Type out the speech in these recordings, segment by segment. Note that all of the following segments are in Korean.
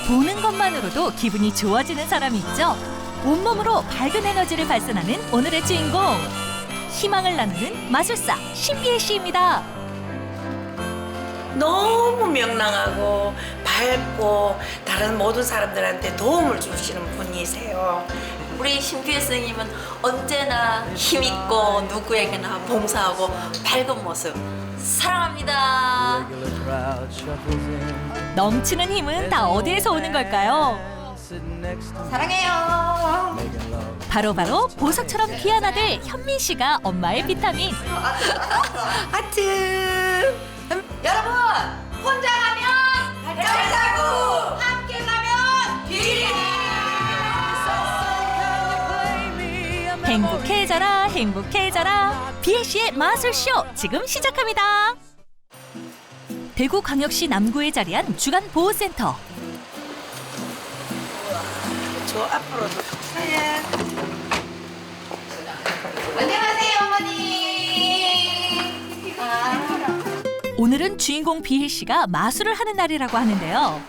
보는 것만으로도 기분이 좋아지는 사람이 있죠. 온몸으로 밝은 에너지를 발산하는 오늘의 주인공. 희망을 나누는 마술사 신비혜 씨입니다. 너무 명랑하고 밝고 다른 모든 사람들한테 도움을 주시는 분이세요. 우리 신비혜 선생님은 언제나 힘있고 누구에게나 봉사하고 밝은 모습 사랑합니다. 넘치는 힘은 다 어디에서 오는 걸까요? 사랑해요. 바로 보석처럼 귀한 아들 현민 씨가 엄마의 비타민. 하트. 여러분 혼자 가면 잘자고 함께 가면 비리. 행복해져라 행복해져라. 비혜 씨의 마술쇼 지금 시작합니다. 대구광역시 남구에 자리한 주간보호센터. 저 앞으로 네. 안녕하세요 어머니. 오늘은 주인공 비혜 씨가 마술을 하는 날이라고 하는데요.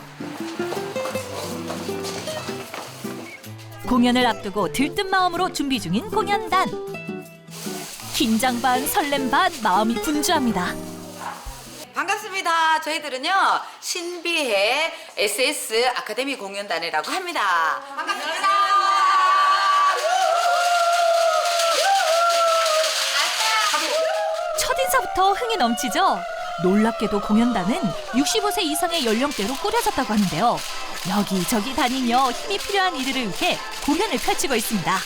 공연을 앞두고 들뜬 마음으로 준비 중인 공연단. 긴장 반 설렘 반 마음이 분주합니다. 반갑습니다. 저희들은요 신비혜 SS 아카데미 공연단이라고 합니다. 반갑습니다. 첫인사부터 흥이 넘치죠. 놀랍게도 공연단은 65세 이상의 연령대로 꾸려졌다고 하는데요. 여기저기 다니며 힘이 필요한 이들을 위해 공연을 펼치고 있습니다.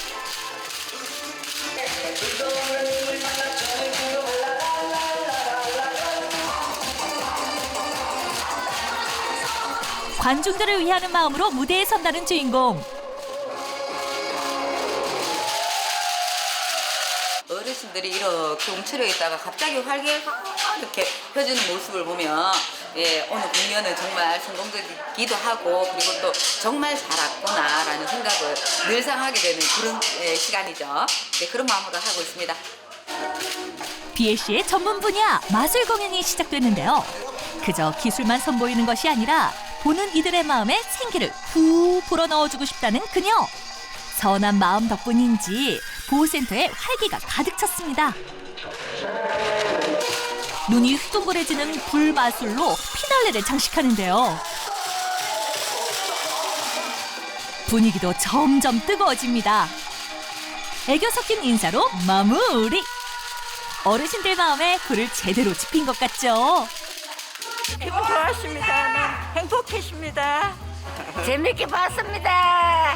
관중들을 위하는 마음으로 무대에 선다는 주인공. 어르신들이 이렇게 움츠려 있다가 갑자기 활기에 이렇게 펴지는 모습을 보면 예, 오늘 공연은 정말 성공적이기도 하고 그리고 또 정말 잘했구나라는 생각을 늘상 하게 되는 그런 시간이죠. 네, 그런 마음으로 하고 있습니다. 비혜 씨의 전문 분야 마술 공연이 시작됐는데요. 그저 기술만 선보이는 것이 아니라 보는 이들의 마음에 생기를 후 불어넣어주고 싶다는 그녀. 선한 마음 덕분인지 보호센터에 활기가 가득 찼습니다. 눈이 휘둥그레지는 불마술로 피날레를 장식하는데요. 분위기도 점점 뜨거워집니다. 애교 섞인 인사로 마무리. 어르신들 마음에 불을 제대로 지핀 것 같죠? 기분 좋았습니다. 행복했습니다. 재밌게 봤습니다.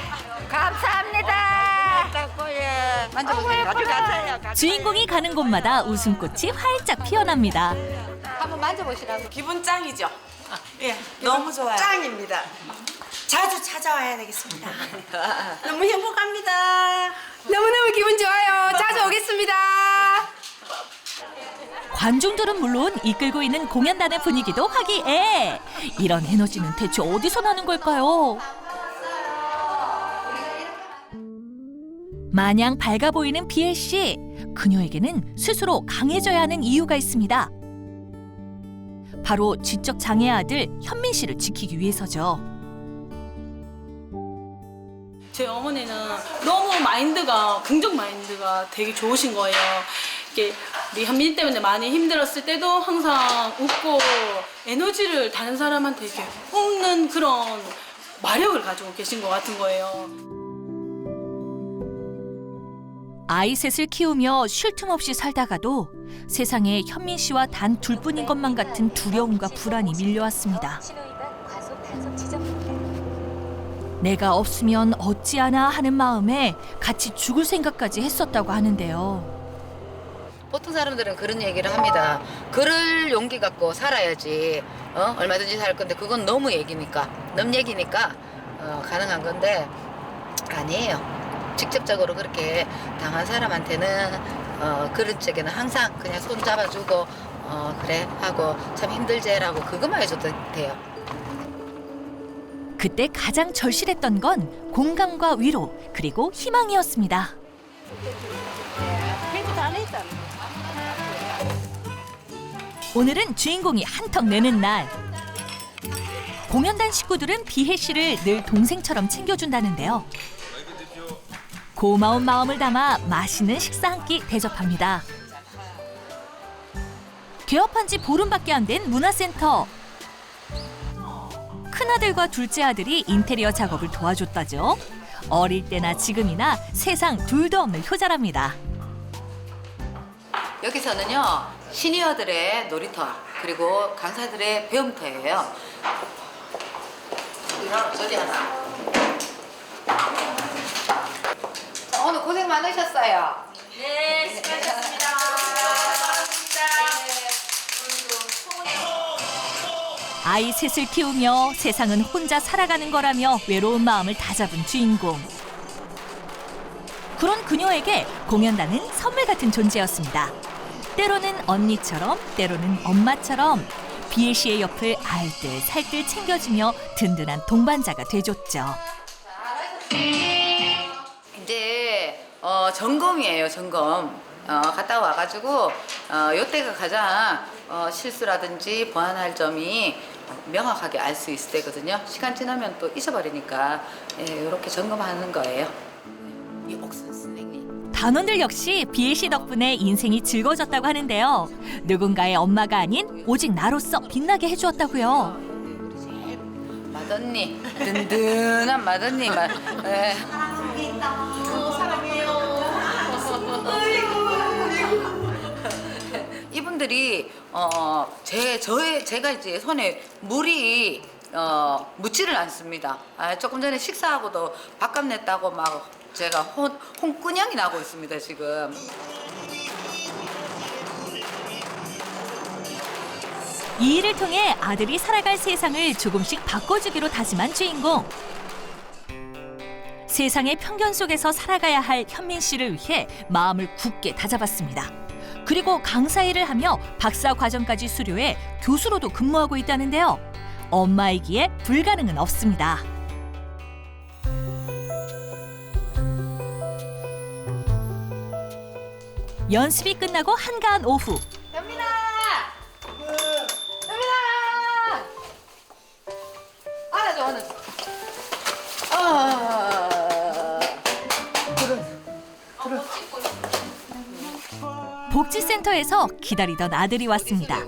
감사합니다. 주인공이 가는 곳마다 웃음꽃이 활짝 피어납니다. 한번 만져보시라고. 기분 짱이죠? 예, 너무 좋아요. 짱입니다. 자주 찾아와야 되겠습니다. 너무 행복합니다. 너무너무 기분 좋아요. 자주 오겠습니다. 관중들은 물론 이끌고 있는 공연단의 분위기도 화기애애. 이런 에너지는 대체 어디서 나는 걸까요? 마냥 밝아 보이는 비혜 씨. 그녀에게는 스스로 강해져야 하는 이유가 있습니다. 바로 지적 장애 아들 현민 씨를 지키기 위해서죠. 제 어머니는 너무 마인드가 긍정 마인드가 되게 좋으신 거예요. 이게 우리 현민 때문에 많이 힘들었을 때도 항상 웃고 에너지를 다른 사람한테 이렇게 뿜는 그런 마력을 가지고 계신 것 같은 거예요. 아이 셋을 키우며 쉴 틈 없이 살다가도 세상에 현민 씨와 단 둘뿐인 것만 같은 두려움과 불안이 밀려왔습니다. 내가 없으면 어찌하나 하는 마음에 같이 죽을 생각까지 했었다고 하는데요. 보통 사람들은 그런 얘기를 합니다. 그럴 용기 갖고 살아야지. 얼마든지 살 건데 그건 너무 얘기니까 가능한 건데 아니에요. 직접적으로 그렇게 당한 사람한테는 그런 쪽에는 항상 그냥 손 잡아주고 그래 하고 참 힘들지라고 그것만 해줘도 돼요. 그때 가장 절실했던 건 공감과 위로 그리고 희망이었습니다. 오늘은 주인공이 한턱 내는 날. 공연단 식구들은 비혜 씨를 늘 동생처럼 챙겨준다는데요. 고마운 마음을 담아 맛있는 식사 한 끼 대접합니다. 개업한 지 보름밖에 안 된 문화센터. 큰아들과 둘째 아들이 인테리어 작업을 도와줬다죠. 어릴 때나 지금이나 세상 둘도 없는 효자랍니다. 여기서는요, 시니어들의 놀이터, 그리고 강사들의 배움터예요. 저기 하나. 자, 오늘 고생 많으셨어요. 네, 수고하셨습니다. 아이 셋을 키우며 세상은 혼자 살아가는 거라며 외로운 마음을 다잡은 주인공. 그런 그녀에게 공연단은 선물 같은 존재였습니다. 때로는 언니처럼, 때로는 엄마처럼 비혜 씨의 옆을 알뜰 살뜰 챙겨주며 든든한 동반자가 돼줬죠. 이제 점검이에요, 점검. 갔다 와가지고 요때가 가장 실수라든지 보완할 점이 명확하게 알 수 있을 때거든요. 시간 지나면 또 잊어버리니까 이렇게 점검하는 거예요. 이 옥순 선생님. 단원들 역시 비혜 씨 덕분에 인생이 즐거워졌다고 하는데요. 누군가의 엄마가 아닌 오직 나로서 빛나게 해주었다고요. 우리 제일 맏언니, 든든한 맏언니. 이분들이 제가 이제 손에 물이 묻지를 않습니다. 조금 전에 식사하고도 밥값 냈다고 막 제가 홍군형이 나고 있습니다 지금. 이 일을 통해 아들이 살아갈 세상을 조금씩 바꿔주기로 다짐한 주인공. 세상의 편견 속에서 살아가야 할 현민 씨를 위해 마음을 굳게 다잡았습니다. 그리고 강사 일을 하며 박사 과정까지 수료해 교수로도 근무하고 있다는데요. 엄마이기에 불가능은 없습니다. 연습이 끝나고 한가한 오후. 현민아! 현민아! 안아줘, 안아줘. 복지센터에서 기다리던 아들이 왔습니다.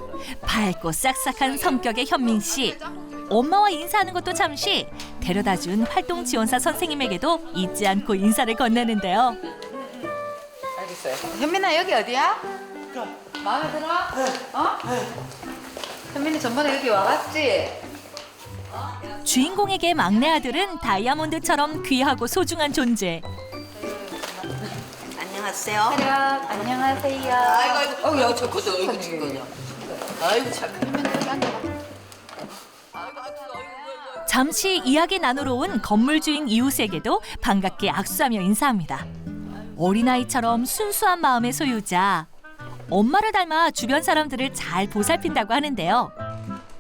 밝고 싹싹한 성격의 현민 씨. 엄마와 인사하는 것도 잠시, 데려다준 활동지원사 선생님에게도 잊지 않고 인사를 건네는데요. 알겠어요. 현민아 여기 어디야? 마음에 들어? 현민이 전번에 여기 와봤지? 주인공에게 막내 아들은 다이아몬드처럼 귀하고 소중한 존재. 안녕하세요. 안녕하세요. 아이고, 야, 저 것도 얼굴 진 거냐? 아이고, 참. 잠시 이야기 나누러 온 건물 주인 이웃에게도 반갑게 악수하며 인사합니다. 어린아이처럼 순수한 마음의 소유자. 엄마를 닮아 주변 사람들을 잘 보살핀다고 하는데요.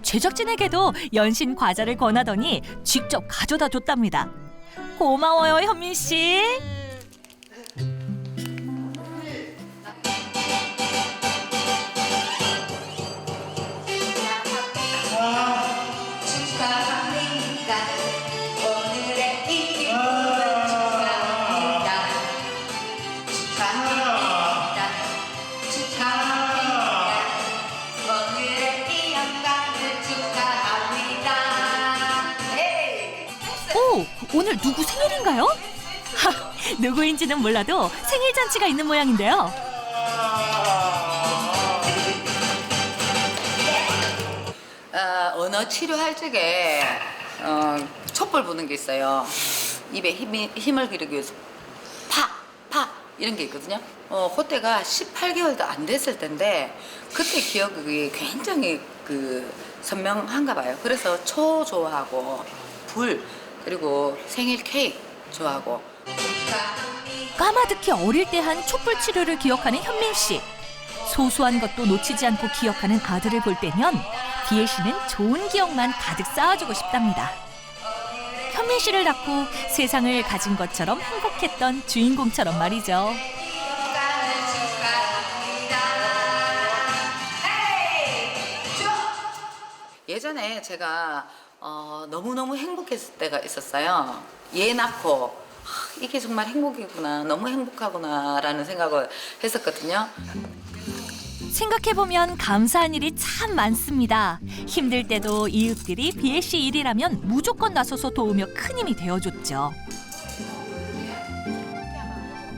제작진에게도 연신 과자를 권하더니 직접 가져다 줬답니다. 고마워요, 현민 씨. 축하합니다. 오늘의 이 기쁨을 축하합니다. 축하합니다. 축하합니다. 오늘의 이 영광을 축하합니다. 헤이! 오, 오늘 누구 생일인가요? 하, 누구인지는 몰라도 생일 잔치가 있는 모양인데요. 언어 치료할 적에 촛불 부는 게 있어요. 입에 힘을 기르기 위해서 파 이런 게 있거든요. 그때가 18개월도 안 됐을 텐데 그때 기억이 굉장히 선명한가 봐요. 그래서 초 좋아하고 불 그리고 생일 케이크 좋아하고. 까마득히 어릴 때 한 촛불 치료를 기억하는 현민 씨. 소소한 것도 놓치지 않고 기억하는 아들을 볼 때면 비혜 씨는 좋은 기억만 가득 쌓아주고 싶답니다. 현민 씨를 낳고 세상을 가진 것처럼 행복했던 주인공처럼 말이죠. 예전에 제가 너무너무 행복했을 때가 있었어요. 얘 낳고 이게 정말 행복이구나, 너무 행복하구나라는 생각을 했었거든요. 생각해보면 감사한 일이 참 많습니다. 힘들 때도 이웃들이 비애 씨 일이라면 무조건 나서서 도우며 큰 힘이 되어줬죠.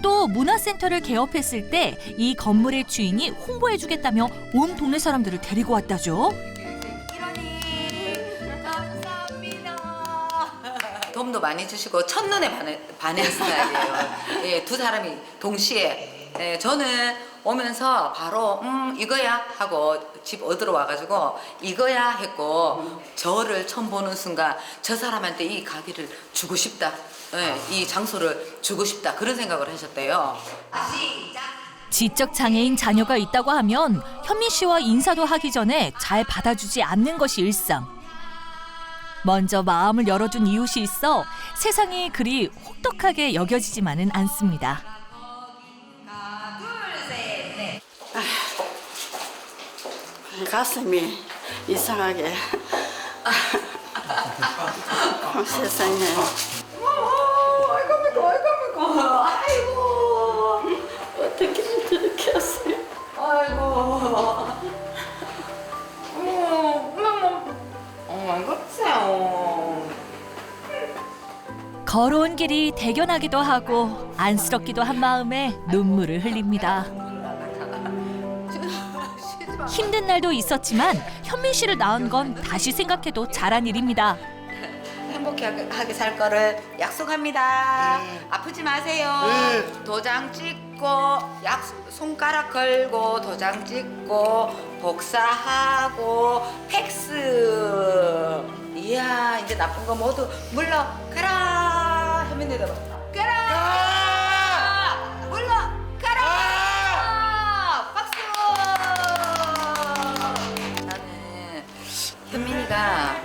또 문화센터를 개업했을 때 이 건물의 주인이 홍보해주겠다며 온 동네 사람들을 데리고 왔다죠. 도움도 많이 주시고 첫눈에 반한 스타일이에요. 예, 두 사람이 동시에. 예, 저는 오면서 바로 이거야 하고 집 얻으러 와가지고 이거야 했고 저를 처음 보는 순간 저 사람한테 이 가게를 주고 싶다. 예, 이 장소를 주고 싶다. 그런 생각을 하셨대요. 지적 장애인 자녀가 있다고 하면 현민 씨와 인사도 하기 전에 잘 받아주지 않는 것이 일상. 먼저 마음을 열어준 이웃이 있어 세상이 그리 혹독하게 여겨지지만은 않습니다. 가슴이 이상하게. 세상에. 아이고. 어떻게 저렇게 하세요? 아이고. 글쎄요. 걸어온 길이 대견하기도 하고 안쓰럽기도 한 마음에 눈물을 흘립니다. 힘든 날도 있었지만 현민 씨를 낳은 건 다시 생각해도 잘한 일입니다. 행복하게 살 거를 약속합니다. 아프지 마세요. 도장 찍고 손가락 걸고 도장 찍고 복사하고 팩스. 이야, 이제 나쁜 거 모두 물러가라. 현민이들 가라. 물러가라. 박수. 나는 현민이가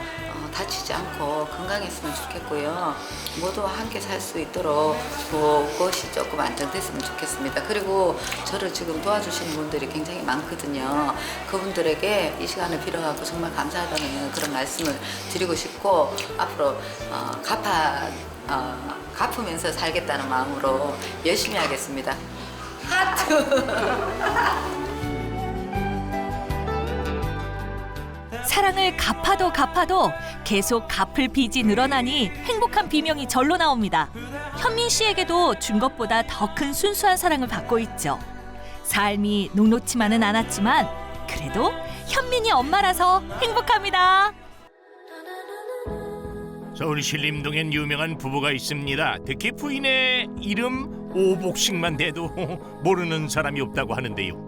다치지 않고 건강했으면 좋겠고요. 모두 함께 살 수 있도록 그것이 조금 안정됐으면 좋겠습니다. 그리고 저를 지금 도와주시는 분들이 굉장히 많거든요. 그분들에게 이 시간을 빌어갖고 정말 감사하다는 그런 말씀을 드리고 싶고 앞으로 갚으면서 살겠다는 마음으로 열심히 하겠습니다. 하트! 사랑을 갚아도 계속 갚을 빚이 늘어나니 행복한 비명이 절로 나옵니다. 현민 씨에게도 준 것보다 더 큰 순수한 사랑을 받고 있죠. 삶이 녹록치만은 않았지만 그래도 현민이 엄마라서 행복합니다. 서울 신림동엔 유명한 부부가 있습니다. 특히 부인의 이름 오복식만 대도 모르는 사람이 없다고 하는데요.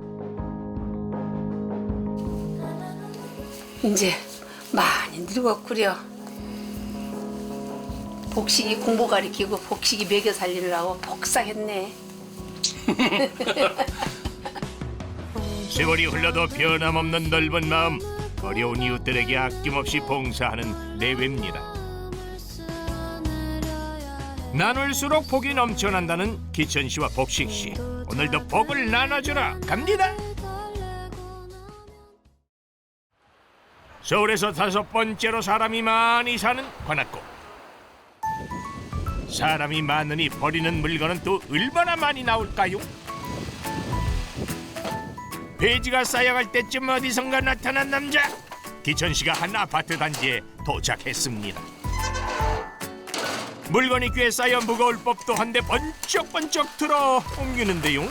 이제 많이 늙었구려. 복식이 공부 가리키고 복식이 먹여 살리느라고 복삭했네. 세월이 흘러도 변함없는 넓은 마음, 어려운 이웃들에게 아낌없이 봉사하는 내외입니다. 나눌수록 복이 넘쳐난다는 기천 씨와 복식 씨, 오늘도 복을 나눠주러 갑니다. 서울에서 5번째로 사람이 많이 사는 관악구. 사람이 많으니 버리는 물건은 또 얼마나 많이 나올까요? 폐지가 쌓여갈 때쯤 어디선가 나타난 남자. 기천 씨가 한 아파트 단지에 도착했습니다. 물건이 꽤 쌓여 무거울 법도 한데 번쩍번쩍 들어 옮기는데요.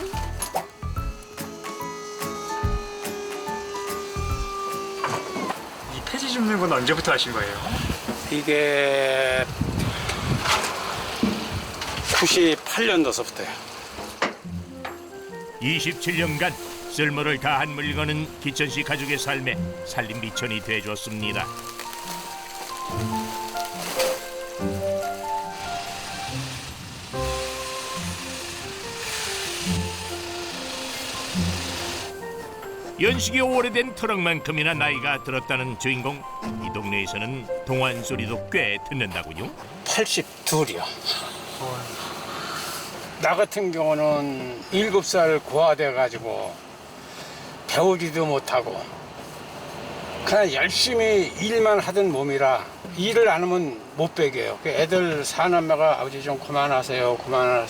이 폐지 줍는 건 언제부터 하신 거예요? 이게 98년도서부터요. 27년간 쓸모를 다한 물건은 기천 씨 가족의 삶에 살림 미천이 돼줬습니다. 연식이 오래된 트럭만큼이나 나이가 들었다는 주인공. 이 동네에서는 동안 소리도 꽤 듣는다고요. 82이요. 나 같은 경우는 7살 고아돼 가지고 배우지도 못하고 그냥 열심히 일만 하던 몸이라 일을 안 하면 못 베겨요. 그 애들 사남매가 아버지 좀 그만하세요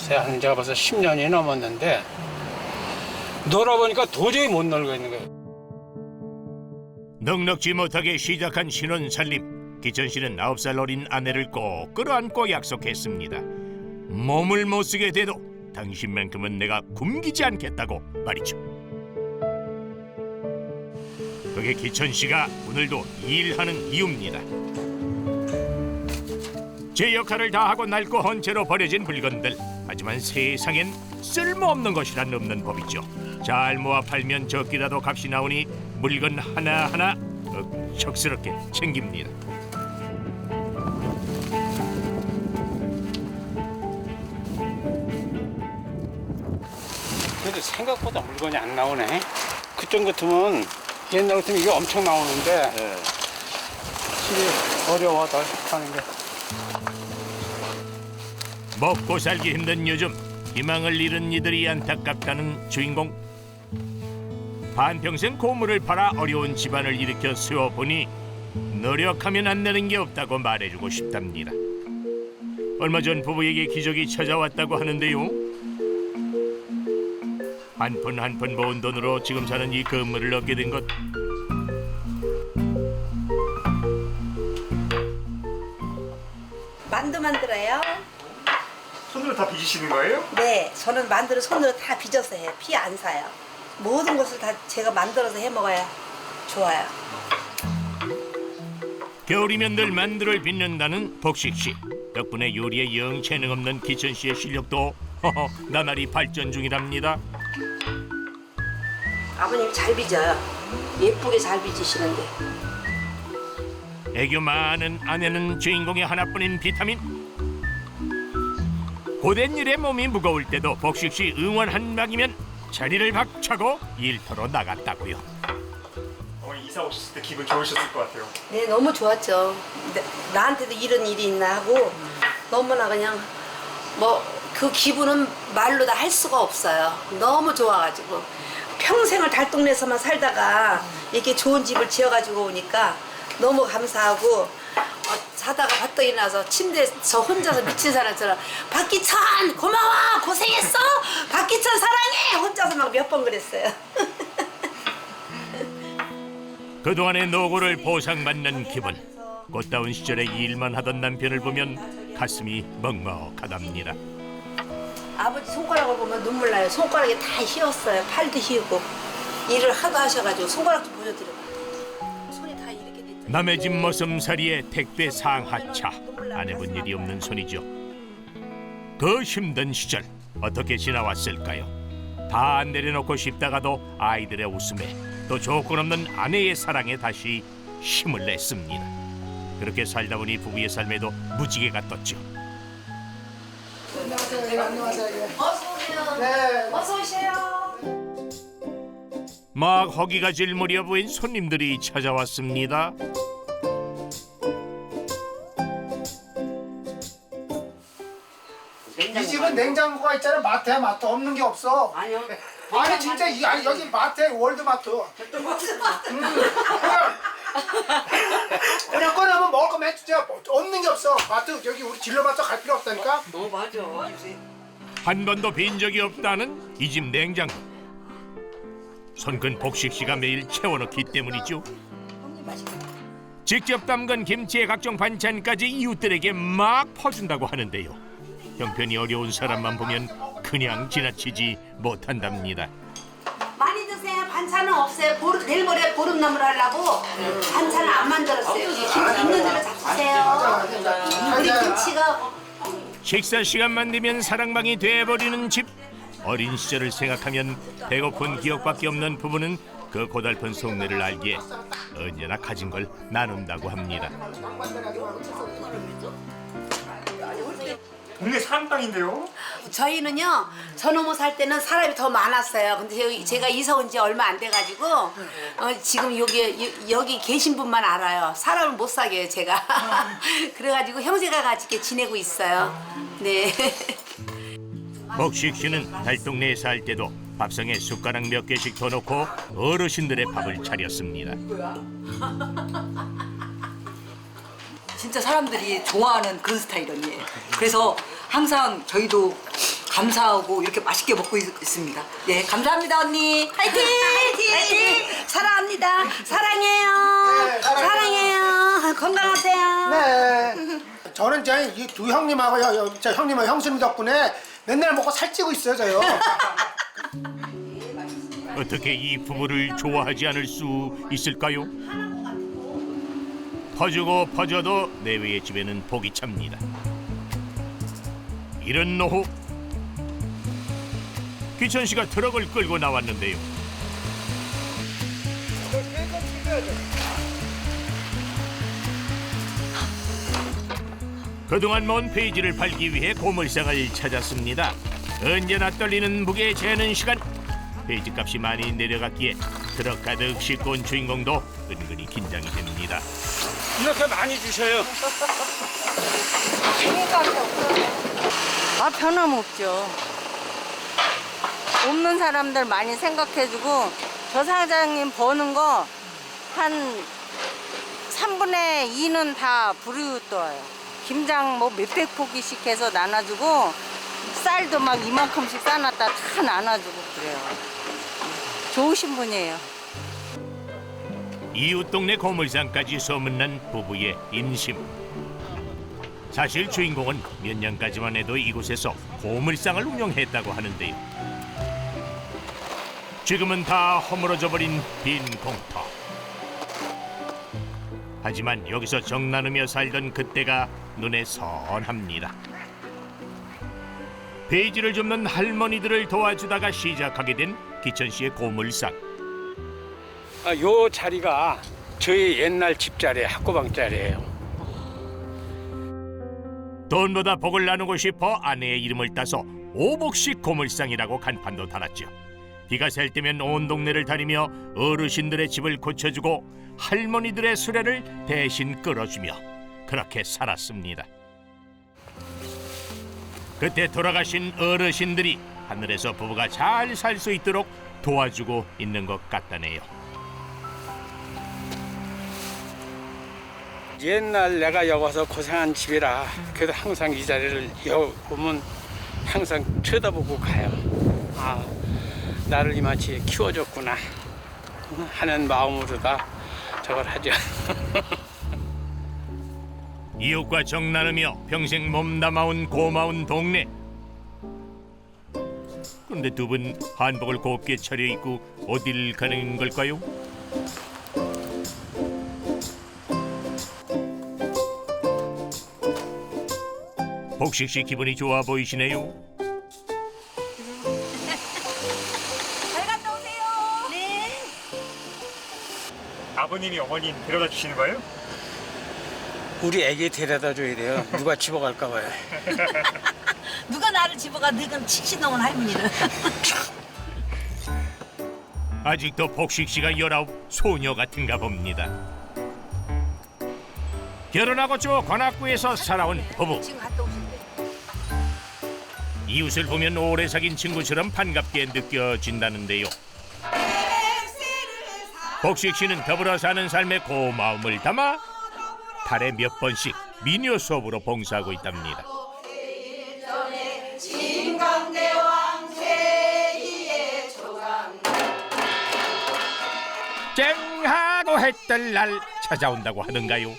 하는 지가 벌써 10년이 넘었는데 놀아보니까 도저히 못 놀고 있는 거예요. 넉넉지 못하게 시작한 신혼살림. 기천 씨는 9살 어린 아내를 꼭 끌어안고 약속했습니다. 몸을 못 쓰게 돼도 당신만큼은 내가 굶기지 않겠다고 말이죠. 그게 기천 씨가 오늘도 일하는 이유입니다. 제 역할을 다 하고 낡고 헌 채로 버려진 물건들. 하지만 세상엔 쓸모없는 것이란 없는 법이죠. 잘 모아 팔면 적기라도 값이 나오니 물건 하나하나 억척스럽게 챙깁니다. 그래도 생각보다 물건이 안 나오네. 그쪽 같으면 옛날 같으면 이게 엄청 나오는데 확실히 어려워 더 하는 게. 먹고 살기 힘든 요즘 희망을 잃은 이들이 안타깝다는 주인공. 반평생 고물을 팔아 어려운 집안을 일으켜 세워보니 노력하면 안 되는 게 없다고 말해주고 싶답니다. 얼마 전 부부에게 기적이 찾아왔다고 하는데요. 한 푼 한 푼 모은 돈으로 지금 사는 이 건물을 얻게 된 것. 만두 만들어요? 손으로 다 빚으시는 거예요? 네, 저는 만두를 손으로 다 빚어서 해요. 피 안 사요. 모든 것을 다 제가 만들어서 해 먹어야 좋아요. 겨울이면 늘 만두를 빚는다는 복식 씨. 덕분에 요리에 영 재능 없는 기천 씨의 실력도 나날이 발전 중이랍니다. 아버님 잘 빚어요. 예쁘게 잘 빚으시는데. 애교 많은 아내는 주인공의 하나뿐인 비타민. 고된 일에 몸이 무거울 때도 복식 씨 응원 한 방이면 자리를 박차고 일터로 나갔다고요. 어머니 이사 오셨을 때 기분 좋으셨을 것 같아요. 네, 너무 좋았죠. 나한테도 이런 일이 있나 하고 너무나 그냥 뭐 그 기분은 말로 다 할 수가 없어요. 너무 좋아가지고 평생을 달동네에서만 살다가 이렇게 좋은 집을 지어가지고 오니까 너무 감사하고 자다가 봤더니 일어나서 침대에서 혼자서 미친 사람처럼 박기천 고마워 고생했어 박기천 사랑해 혼자서 막 몇 번 그랬어요. 그동안의 노고를 보상받는 기분. 꽃다운 시절에 일만 하던 남편을 보면 가슴이 먹먹하답니다. 아버지 손가락을 보면 눈물 나요. 손가락이 다 휘었어요. 팔도 휘고 일을 하도 하셔가지고 손가락 좀 보여드려요. 손이 다 이렇게 됐죠. 남의 집 머슴살이에 택배 상하차. 안 해본 일이 없는 손이죠. 그 힘든 시절 어떻게 지나왔을까요? 다 내려놓고 싶다가도 아이들의 웃음에 또 조건 없는 아내의 사랑에 다시 힘을 냈습니다. 그렇게 살다 보니 부부의 삶에도 무지개가 떴죠. 어서 오세요. 막 허기가 질 무렵엔 손님들이 찾아왔습니다. 이 집은 냉장고가 있잖아. 마트야 마트 없는 게 없어. 아니요. 아니 진짜 아니 여기 마트야 월드마트. 그냥 꺼내면 먹을 거면 진짜 없는 게 없어. 마트 여기 우리 진로마트 갈 필요 없다니까. 맞아. 한 번도 빈 적이 없다는 이 집 냉장고. 손큰 복식 씨가 매일 채워넣기 때문이죠. 직접 담근 김치에 각종 반찬까지 이웃들에게 막 퍼준다고 하는데요. 형편이 어려운 사람만 보면 그냥 지나치지 못한답니다. 많이 드세요. 반찬은 없어요. 내일 모레 보름나물 하려고 반찬을 안 만들었어요. 김치 있는 대로 잡수세요. 우리 김치가 식사 시간만 되면 사랑방이 돼버리는 집. 어린 시절을 생각하면 배고픈 기억밖에 없는 부부는 그 고달픈 속내를 알기에 언제나 가진 걸 나눈다고 합니다. 동네 사랑방인데요? 저희는요 전호모 살 때는 사람이 더 많았어요. 근데 제가 이사 온 지 얼마 안 돼가지고 지금 여기 계신 분만 알아요. 사람을 못 사게요 제가. 그래가지고 형제가 같이 이렇게 지내고 있어요. 네. 복식 씨는 달동네에 살 때도 밥상에 숟가락 몇 개씩 더 넣고 어르신들의 밥을 차렸습니다. 진짜 사람들이 좋아하는 그런 스타일이에요. 그래서 항상 저희도 감사하고 이렇게 맛있게 먹고 있습니다. 네, 감사합니다 언니. 화이팅! 화이팅! 사랑합니다. 사랑해요. 사랑해요. 건강하세요. 네. 저는 이 두 형님하고 저 형님하고 형수님 덕분에 맨날 먹고 살찌고 있어요, 저요. 어떻게 이 부부를 좋아하지 않을 수 있을까요? 퍼주고 퍼져도 내외의 집에는 복이 찹니다. 이런 노후, 기천 씨가 트럭을 끌고 나왔는데요. 그동안 먼 페이지를 팔기 위해 고물상을 찾았습니다. 언제나 떨리는 무게 재는 시간. 페이지 값이 많이 내려갔기에 트럭 가득 싣고 온 주인공도 은근히 긴장이 됩니다. 이렇게 많이 주셔요. 아, 변함없죠. 없는 사람들 많이 생각해주고 저 사장님 버는 거 한 3분의 2는 다 불이웃도와요. 김장 뭐 몇백 포기씩 해서 나눠주고 쌀도 막 이만큼씩 싸놨다 다 나눠주고 그래요. 좋으신 분이에요. 이웃 동네 고물상까지 소문난 부부의 인심. 사실 주인공은 몇 년까지만 해도 이곳에서 고물상을 운영했다고 하는데요. 지금은 다 허물어져 버린 빈 공터. 하지만 여기서 정 나누며 살던 그때가 눈에 선합니다. 페이지를 줍는 할머니들을 도와주다가 시작하게 된 기천 씨의 고물상. 요 자리가 저희 옛날 집자리, 학고방 자리예요. 돈보다 복을 나누고 싶어 아내의 이름을 따서 오복식 고물상이라고 간판도 달았죠. 비가 셀 때면 온 동네를 다니며 어르신들의 집을 고쳐주고 할머니들의 수레를 대신 끌어주며 그렇게 살았습니다. 그때 돌아가신 어르신들이 하늘에서 부부가 잘 살 수 있도록 도와주고 있는 것 같다네요. 옛날 내가 여기 와서 고생한 집이라 그래도 항상 이 자리를 여기 보면 항상 쳐다보고 가요. 아, 나를 이만치 키워줬구나 하는 마음으로 다 저걸 하죠. 이웃과 정 나누며 평생 몸담아온 고마운 동네. 그런데 두 분 한복을 곱게 차려입고 어딜 가는 걸까요? 복식 씨 기분이 좋아 보이시네요. 잘 갔다 오세요. 네. 아버님이 어머님 데려다 주시는 거예요? 우리 애기 데려다 줘야 돼요. 누가 집어갈까 봐요. 누가 나를 집어가 늙은 70넘은 할머니를. 아직도 복식 씨가 19 소녀 같은가 봅니다. 결혼하고 저 관악구에서 살아온 부부. 지금 갔다 오신대. 이웃을 보면 오래 사귄 친구처럼 반갑게 느껴진다는데요. 복식 씨는 더불어 사는 삶에 고마움을 담아 달에 몇 번씩 미녀 수업으로 봉사하고 있답니다. 쨍하고 했던 날 찾아온다고 하던가요.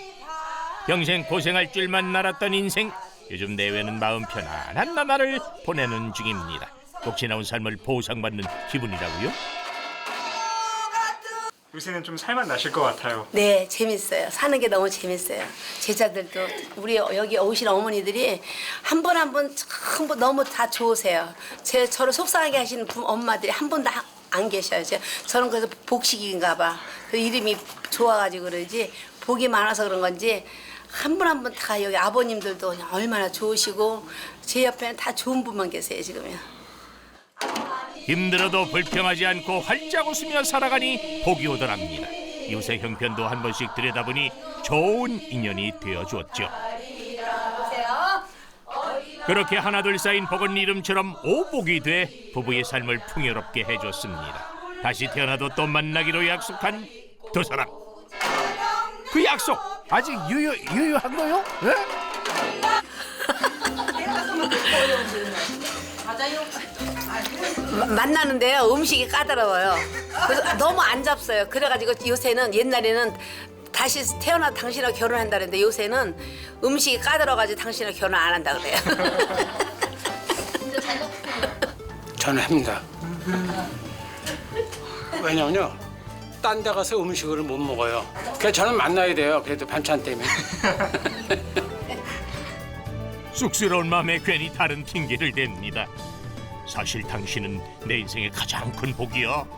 평생 고생할 줄만 알았던 인생, 요즘 내외는 마음 편안한 나날을 보내는 중입니다. 꼭 지나온 삶을 보상받는 기분이라고요? 요새는 좀 살만 나실 것 같아요. 네, 재밌어요. 사는 게 너무 재밌어요. 제자들도 우리 여기 오신 어머니들이 한 분 한 분 전부 너무 다 좋으세요. 저를 속상하게 하시는 엄마들이 한 분도 안 계셔요. 저는 그래서 복식인가 봐. 그 이름이 좋아가지고 그러지 복이 많아서 그런 건지 한 분 한 분 다 여기 아버님들도 얼마나 좋으시고 제 옆에는 다 좋은 분만 계세요 지금요. 힘들어도 불평하지 않고 활짝 웃으며 살아가니 복이 오더랍니다. 이웃의 형편도 한 번씩 들여다보니 좋은 인연이 되어주었죠. 그렇게 하나둘 쌓인 복은 이름처럼 오복이 돼 부부의 삶을 풍요롭게 해줬습니다. 다시 태어나도 또 만나기로 약속한 두 사람. 그 약속 아직 유효한 거요? 네? 만나는데요, 음식이 까다로워요. 그래서 너무 안 잡서요. 그래가지고 요새는, 옛날에는 다시 태어나 당신하고 결혼한다는데 요새는 음식이 까다로워가지고 당신하고 결혼 안 한다 그래요. 저는 합니다. 왜냐면요, 딴 데 가서 음식을 못 먹어요. 그래서 저는 만나야 돼요. 그래도 반찬 때문에. 쑥스러운 마음에 괜히 다른 핑계를 댑니다. 사실 당신은 내 인생의 가장 큰 복이요.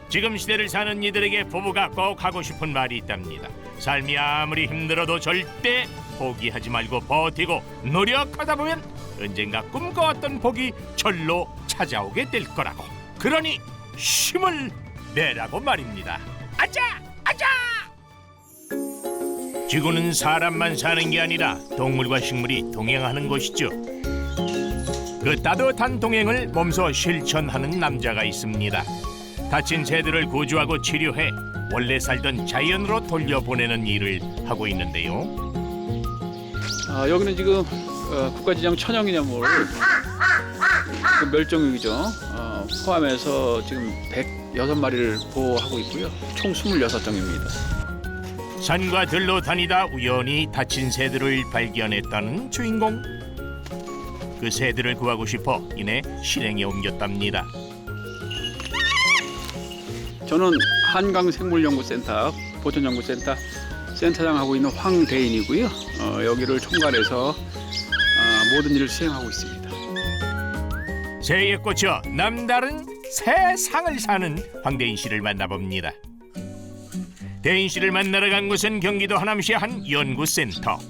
지금 시대를 사는 이들에게 부부가 꼭 하고 싶은 말이 있답니다. 삶이 아무리 힘들어도 절대 포기하지 말고 버티고 노력하다 보면 언젠가 꿈꿔왔던 복이 절로 찾아오게 될 거라고. 그러니 힘을 내라고 말입니다. 아자! 아자! 지구는 사람만 사는 게 아니라 동물과 식물이 동행하는 곳이죠. 그 따뜻한 동행을 몸소 실천하는 남자가 있습니다. 다친 새들을 구조하고 치료해 원래 살던 자연으로 돌려보내는 일을 하고 있는데요. 여기는 지금 국가지정 천연기념물 그 멸종위기죠. 포함해서 지금 106마리를 보호하고 있고요. 총 26종입니다. 산과 들로 다니다 우연히 다친 새들을 발견했다는 주인공. 그 새들을 구하고 싶어 이내 실행에 옮겼답니다. 저는 한강생물연구센터 보존연구센터 센터장 하고 있는 황대인이고요. 여기를 총괄해서 모든 일을 수행하고 있습니다. 새에 꽂혀 남다른 세상을 사는 황대인 씨를 만나봅니다. 대인 씨를 만나러 간 곳은 경기도 하남시의 한 연구센터.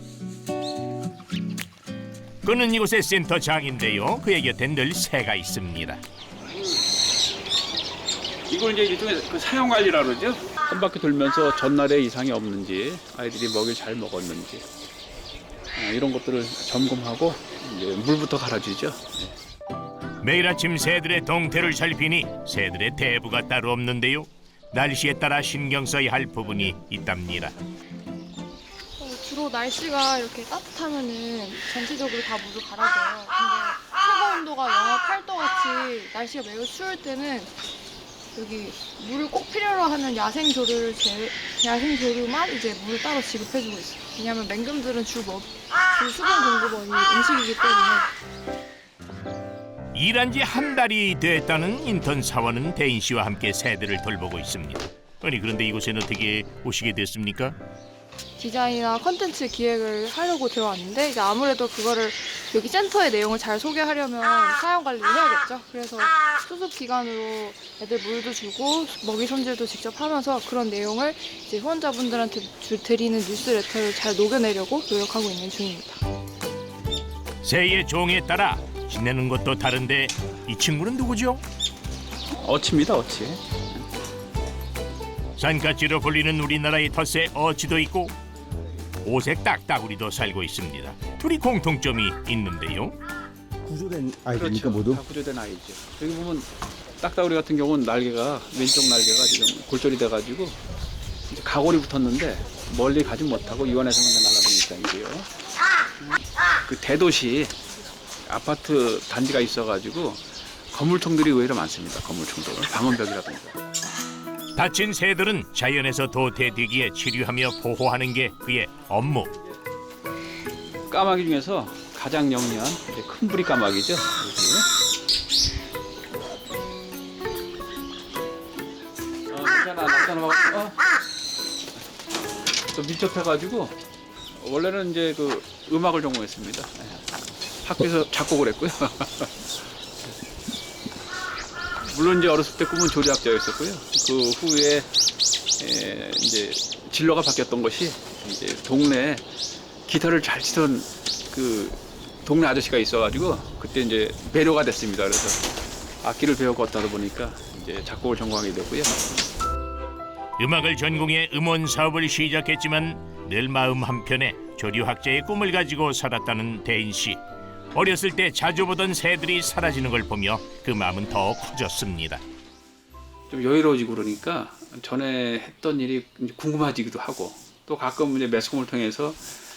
그는 이곳의 센터장인데요. 그의 곁엔 늘 새가 있습니다. 이걸 이제 일종의 그 사용 관리라 그러죠. 한 바퀴 돌면서 전날에 이상이 없는지, 아이들이 먹이를 잘 먹었는지 이런 것들을 점검하고 이제 물부터 갈아주죠. 매일 아침 새들의 동태를 살피니 새들의 대부가 따로 없는데요. 날씨에 따라 신경 써야 할 부분이 있답니다. 주로 날씨가 이렇게 따뜻하면은 전체적으로 다 물을 갈아줘요. 근데 최고 온도가 영하 8도 같이 날씨가 매우 추울 때는 여기 물을 꼭 필요로 하는 야생조류만 이제 물을 따로 지급해주고 있어요. 왜냐하면 맹금들은 주 수분 공급원이 음식이기 때문에. 일한 지 한 달이 됐다는 인턴 사원은 대인 씨와 함께 새들을 돌보고 있습니다. 아니 그런데 이곳에는 어떻게 오시게 됐습니까? 디자인이나 컨텐츠 기획을 하려고 들어왔는데 이제 아무래도 그거를 여기 센터의 내용을 잘 소개하려면 사용 관리를 해야겠죠. 그래서 수습 기간으로 애들 물도 주고 먹이 손질도 직접 하면서 그런 내용을 이제 후원자분들한테 드리는 뉴스레터를 잘 녹여내려고 노력하고 있는 중입니다. 새의 종에 따라 지내는 것도 다른데 이 친구는 누구죠? 어치입니다, 어치. 산가치로 불리는 우리나라의 텃새 어치도 있고 오색 딱따구리도 살고 있습니다. 둘이 공통점이 있는데요. 구조된 아이들이니까 모두? 다 구조된 아이죠. 여기 보면 딱따구리 같은 경우는 날개가 왼쪽 날개가 지금 골절이 돼가지고 이제 가골이 붙었는데 멀리 가지 못하고 이원에서만 날아다니니까 이게요. 그 대도시 아파트 단지가 있어가지고 건물총들이 의외로 많습니다. 건물총들, 방음벽이라든가. 다친 새들은 자연에서 도태되기에 치료하며 보호하는 게 그의 업무. 까마귀 중에서 가장 영리한 큰 부리 까마귀죠. 괜찮아. 또 밀접해가지고 원래는 이제 그 음악을 전공했습니다. 학교에서 작곡을 했고요. 물론 이제 어렸을 때 꿈은 조리학자였었고요. 그 후에 이제 진로가 바뀌었던 것이 이제 동네에 기타를 잘 치던 그 동네 아저씨가 있어가지고 그때 이제 배려가 됐습니다. 그래서 악기를 배우고 얻다 보니까 이제 작곡을 전공하게 됐고요. 음악을 전공해 음원 사업을 시작했지만 늘 마음 한편에 조류학자의 꿈을 가지고 살았다는 대인 씨. 어렸을 때 자주 보던 새들이 사라지는 걸 보며 그 마음은 더 커졌습니다. 좀 여유로워지고 그러니까 전에 했던 일이 이제 궁금해지기도 하고 또 가끔 이제 매스컴을 통해서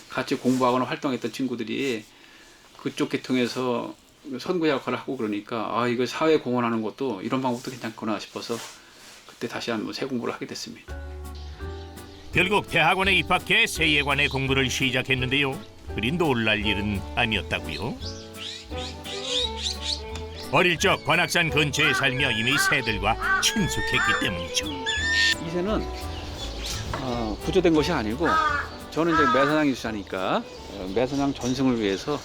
같이 공부하거나 활동했던 친구들이 그쪽 계통에서 선구 역할을 하고 그러니까 아 이거 사회 공헌하는 것도 이런 방법도 괜찮구나 싶어서 그때 다시 한번 새 공부를 하게 됐습니다. 결국 대학원에 입학해 새에 관해 공부를 시작했는데요. 그리 놀랄 일은 아니었다고요. 어릴 적 관악산 근처에 살며 이미 새들과 친숙했기 때문이죠. 이 새는 구조된 것이 아니고 저는 이제 매사냥 유사니까 매사냥 전승을 위해서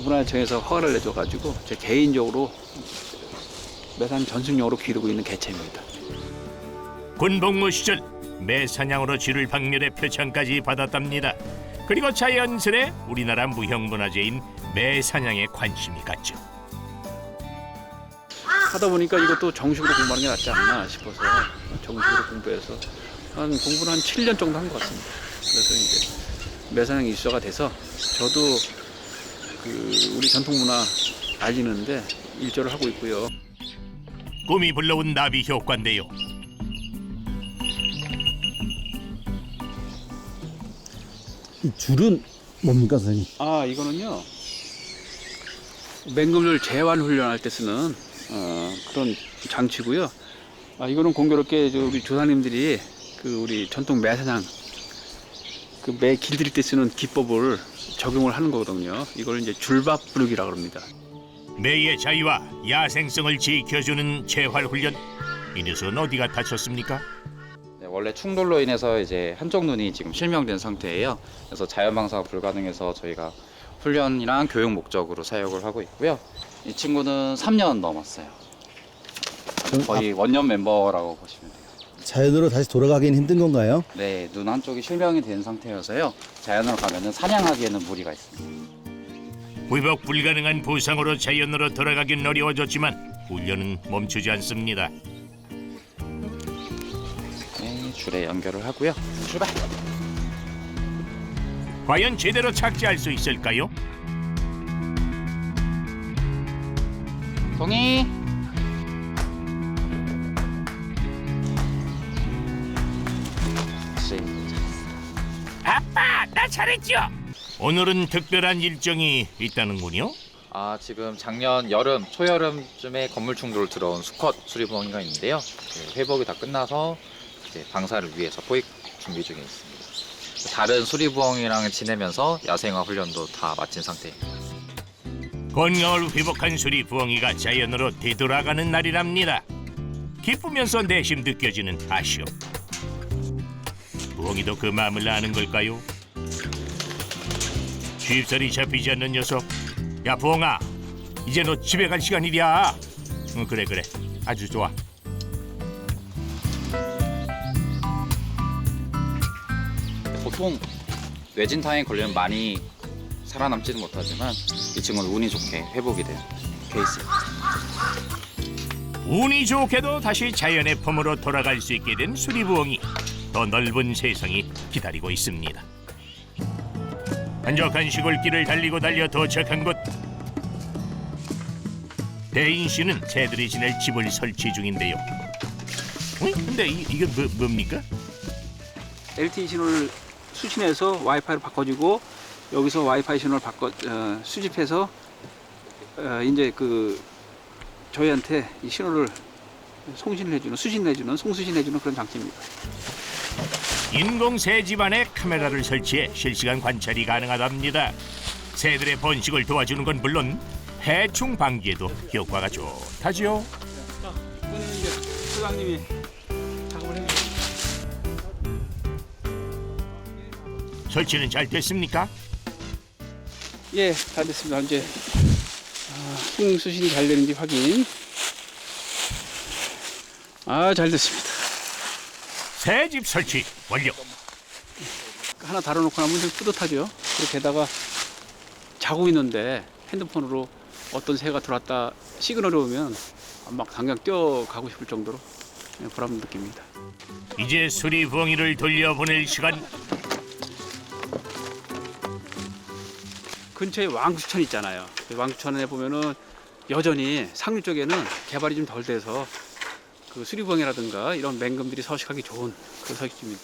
문화청에서 허가를 내줘가지고 제 개인적으로 매사냥 전승용으로 기르고 있는 개체입니다. 군복무 시절 매사냥으로 쥐를 박멸해 표창까지 받았답니다. 그리고 자연스레 우리나라 무형문화재인 매사냥에 관심이 갔죠. 하다 보니까 이것도 정식으로 공부하는 게 낫지 않나 싶어서 정식으로 공부해서 공부는 한 7년 정도 한 것 같습니다. 그래서 이제 매사냥 이수가 돼서 저도 우리 전통문화 알리는데 일조를 하고 있고요. 꿈이 불러온 나비 효과인데요. 이 줄은 뭡니까, 선생님? 아 이거는요 맹금을 제완 훈련할 때 쓰는 그런 장치고요. 아 이거는 공교롭게 우리 조상님들이 우리 전통 매사냥 매 길들일 때 쓰는 기법을 적용을 하는 거거든요. 이걸 이제 줄밥 부르기라고 합니다. 매의 자유와 야생성을 지켜주는 재활 훈련. 이 녀석은 어디가 다쳤습니까? 네, 원래 충돌로 인해서 이제 한쪽 눈이 지금 실명된 상태예요. 그래서 자연방사가 불가능해서 저희가 훈련이랑 교육 목적으로 사용을 하고 있고요. 이 친구는 3년 넘었어요. 거의 원년 멤버라고 보시면 돼요. 자연으로 다시 돌아가기는 힘든 건가요? 네, 눈 한쪽이 실명이 된 상태여서요. 자연으로 가면은 사냥하기에는 무리가 있습니다. 회복 불가능한 부상으로 자연으로 돌아가긴 어려워졌지만 훈련은 멈추지 않습니다. 네, 줄에 연결을 하고요. 출발! 과연 제대로 착지할 수 있을까요? 동이! 아빠, 나 잘했죠? 오늘은 특별한 일정이 있다는군요. 아, 지금 작년 여름, 초여름쯤에 건물 충돌 들어온 수컷 수리부엉이가 있는데요. 회복이 다 끝나서 이제 방사를 위해서 포획 준비 중에 있습니다. 다른 수리부엉이랑 지내면서 야생화 훈련도 다 마친 상태입니다. 건강을 회복한 수리 부엉이가 자연으로 되돌아가는 날이랍니다. 기쁘면서 내심 느껴지는 아쉬움. 부엉이도 그 마음을 아는 걸까요? 쉽사리 잡히지 않는 녀석. 야 부엉아, 이제 너 집에 갈 시간이랴. 그래 아주 좋아. 보통 뇌진탕에 걸리면 많이 살아남지는 못하지만 이 친구는 운이 좋게 회복이 된 케이스입니다. 운이 좋게도 다시 자연의 품으로 돌아갈 수 있게 된 수리부엉이. 더 넓은 세상이 기다리고 있습니다. 한적한 시골길을 달려 도착한 곳. 대인 씨는 새들이 지낼 집을 설치 중인데요. 근데 이게 뭡니까? LTE 신호를 수신해서 와이파이로 바꿔주고 여기서 와이파이 신호를 수집해서 이제 저희한테 이 신호를 송수신해주는 그런 장치입니다. 인공 새 집안에 카메라를 설치해 실시간 관찰이 가능하답니다. 새들의 번식을 도와주는 건 물론 해충 방지에도 효과가 좋다죠. 이번에는 이제 소장님이 작업을 해주세요. 설치는 잘 됐습니까? 예, 잘 됐습니다. 이제 송수신이 잘 되는지 확인. 잘 됐습니다. 새 집 설치 완료. 하나 달아놓고 나면 좀 뿌듯하죠. 게다가 자고 있는데 핸드폰으로 어떤 새가 들어왔다 시그널이 오면 막 당장 뛰어가고 싶을 정도로 보람 느낍니다. 이제 수리부엉이를 돌려보낼 시간. 근처에 왕수천 있잖아요. 그 왕수천에 보면은 여전히 상류 쪽에는 개발이 좀 덜 돼서 그 수리봉이라든가 이런 맹금들이 서식하기 좋은 그런 서식지입니다.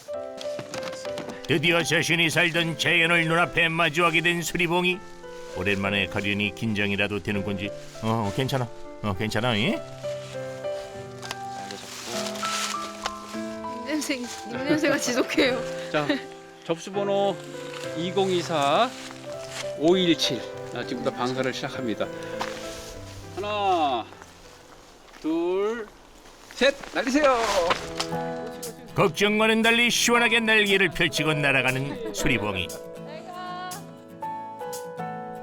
드디어 자신이 살던 자연을 눈앞에 마주하게 된 수리봉이 오랜만에 가려니 긴장이라도 되는 건지 괜찮아 괜찮아 예? 냄새가 지독해요. 자, 접수번호 2024 517. 지금부터 방사를 시작합니다. 하나, 둘, 셋, 날리세요. 걱정과는 달리 시원하게 날개를 펼치고 날아가는 수리봉이.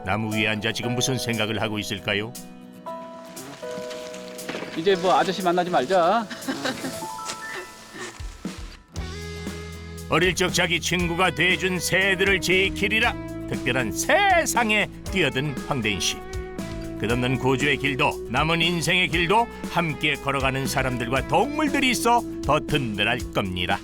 나무 위에 앉아 지금 무슨 생각을 하고 있을까요? 이제 뭐 아저씨 만나지 말자. 어릴 적 자기 친구가 돼준 새들을 지키리라 특별한 세상에 뛰어든 황대인 씨. 끝없는 고주의 길도 남은 인생의 길도 함께 걸어가는 사람들과 동물들이 있어 더 든든할 겁니다.